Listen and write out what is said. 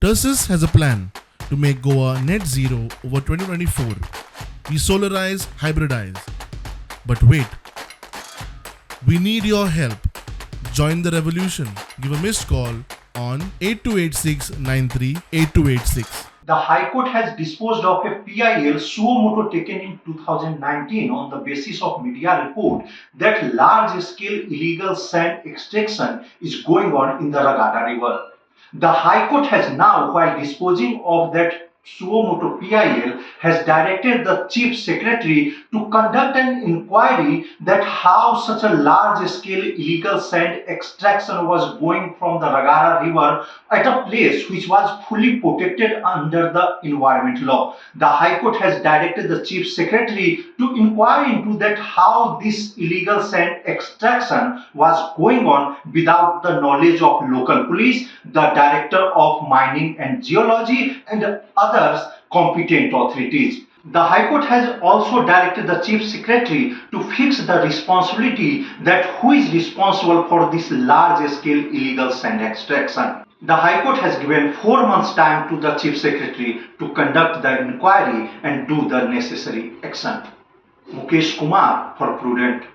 Tursus has a plan to make Goa net zero over 2024. We solarize, hybridize. But wait, we need your help. Join the revolution. Give a missed call on 8286938286. The High Court has disposed of a PIL suo motu taken in 2019 on the basis of media report that large-scale illegal sand extraction is going on in the Ragada River. The High Court has now, while disposing of that suo motu PIL, has directed the Chief Secretary to conduct an inquiry that how such a large-scale illegal sand extraction was going from the Ragara River at a place which was fully protected under the environment law. The High Court has directed the Chief Secretary to inquire into that how this illegal sand extraction was going on without the knowledge of local police, the Director of Mining and Geology, and other competent authorities. The High Court has also directed the Chief Secretary to fix the responsibility that who is responsible for this large-scale illegal sand extraction. The High Court has given 4 months' time to the Chief Secretary to conduct the inquiry and do the necessary action. Mukesh Kumar for Prudent.